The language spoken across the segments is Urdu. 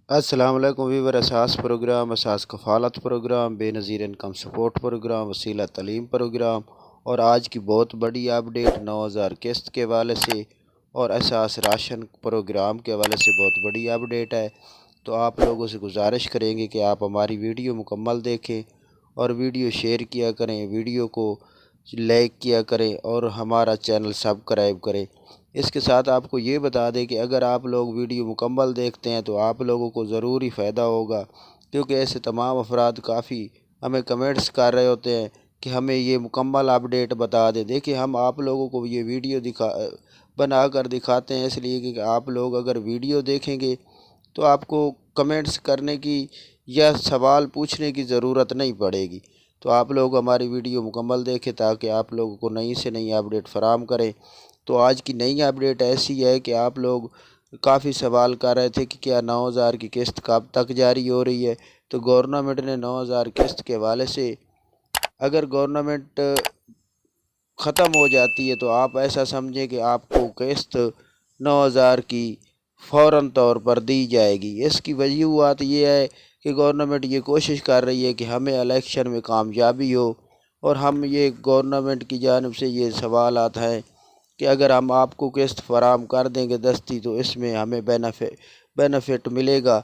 السلام علیکم ویور اساس پروگرام اساس کفالت پروگرام بے نظیر انکم سپورٹ پروگرام وسیلہ تعلیم پروگرام اور آج کی بہت بڑی اپڈیٹ 9000 قسط کے حوالے سے اور اساس راشن پروگرام کے حوالے سے بہت بڑی اپڈیٹ ہے۔ تو آپ لوگوں سے گزارش کریں گے کہ آپ ہماری ویڈیو مکمل دیکھیں اور ویڈیو شیئر کیا کریں، ویڈیو کو لائک کیا کریں اور ہمارا چینل سبسکرائب کریں۔ اس کے ساتھ آپ کو یہ بتا دیں کہ اگر آپ لوگ ویڈیو مکمل دیکھتے ہیں تو آپ لوگوں کو ضروری فائدہ ہوگا، کیونکہ ایسے تمام افراد کافی ہمیں کمنٹس کر رہے ہوتے ہیں کہ ہمیں یہ مکمل اپڈیٹ بتا دیں۔ دیکھیں، ہم آپ لوگوں کو یہ ویڈیو بنا کر دکھاتے ہیں اس لیے کہ آپ لوگ اگر ویڈیو دیکھیں گے تو آپ کو کمنٹس کرنے کی یا سوال پوچھنے کی ضرورت نہیں پڑے گی۔ تو آپ لوگ ہماری ویڈیو مکمل دیکھیں تاکہ آپ لوگوں کو نئی سے نئی اپڈیٹ فراہم کریں۔ تو آج کی نئی اپڈیٹ ایسی ہے کہ آپ لوگ کافی سوال کر رہے تھے کہ کیا 9000 کی قسط کب تک جاری ہو رہی ہے۔ تو گورنمنٹ نے 9000 قسط کے حوالے سے اگر گورنمنٹ ختم ہو جاتی ہے تو آپ ایسا سمجھیں کہ آپ کو قسط 9000 کی فوراً طور پر دی جائے گی۔ اس کی وجوہات یہ ہے کہ گورنمنٹ یہ کوشش کر رہی ہے کہ ہمیں الیکشن میں کامیابی ہو، اور ہم یہ گورنمنٹ کی جانب سے یہ سوالات ہیں کہ اگر ہم آپ کو قسط فراہم کر دیں گے دستی تو اس میں ہمیں بینیفٹ ملے گا،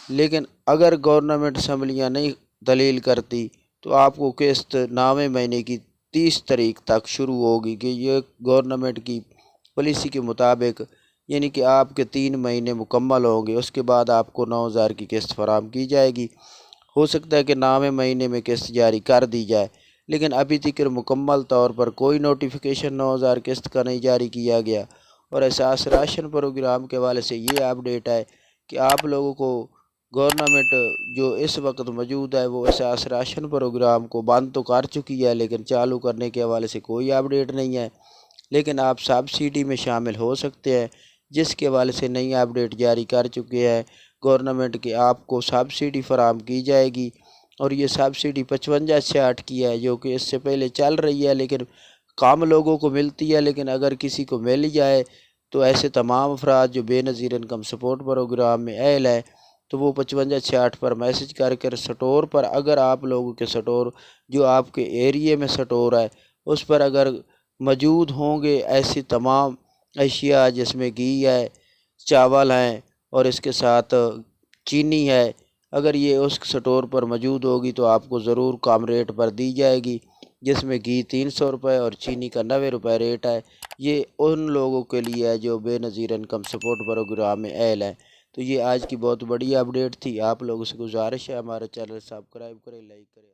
لیکن اگر گورنمنٹ اسمبلیاں نہیں دلیل کرتی تو آپ کو قسط 9ویں مہینے کی 30 تاریخ تک شروع ہوگی کہ یہ گورنمنٹ کی پالیسی کے مطابق، یعنی کہ آپ کے 3 مہینے مکمل ہوں گے، اس کے بعد آپ کو 9000 کی قسط فراہم کی جائے گی۔ ہو سکتا ہے کہ 9ویں مہینے میں قسط جاری کر دی جائے، لیکن ابھی تک مکمل طور پر کوئی نوٹیفیکیشن 9000 قسط کا نہیں جاری کیا گیا۔ اور اساس راشن پروگرام کے حوالے سے یہ اپڈیٹ ہے کہ آپ لوگوں کو گورنمنٹ جو اس وقت موجود ہے وہ اساس راشن پروگرام کو بند تو کر چکی ہے، لیکن چالو کرنے کے حوالے سے کوئی اپڈیٹ نہیں ہے۔ لیکن آپ سبسڈی میں شامل ہو سکتے ہیں، جس کے حوالے سے نئی اپڈیٹ جاری کر چکے ہیں گورنمنٹ کہ آپ کو سبسڈی فراہم کی جائے گی، اور یہ سبسڈی 5566 کی ہے جو کہ اس سے پہلے چل رہی ہے لیکن کام لوگوں کو ملتی ہے، لیکن اگر کسی کو مل جائے تو ایسے تمام افراد جو بے نظیر انکم سپورٹ پروگرام میں اہل ہے تو وہ 5566 پر میسج کر کر سٹور پر، اگر آپ لوگوں کے سٹور جو آپ کے ایریے میں سٹور ہے اس پر اگر موجود ہوں گے ایسی تمام اشیاء جس میں گھی ہے، چاول ہیں اور اس کے ساتھ چینی ہے، اگر یہ اس سٹور پر موجود ہوگی تو آپ کو ضرور کم ریٹ پر دی جائے گی، جس میں گھی 300 روپے اور چینی کا 90 روپے ریٹ ہے۔ یہ ان لوگوں کے لیے ہے جو بے نظیر انکم سپورٹ پروگرام میں اہل ہیں۔ تو یہ آج کی بہت بڑی اپڈیٹ تھی۔ آپ لوگوں سے گزارش ہے ہمارے چینل سبسکرائب کریں، لائک کریں۔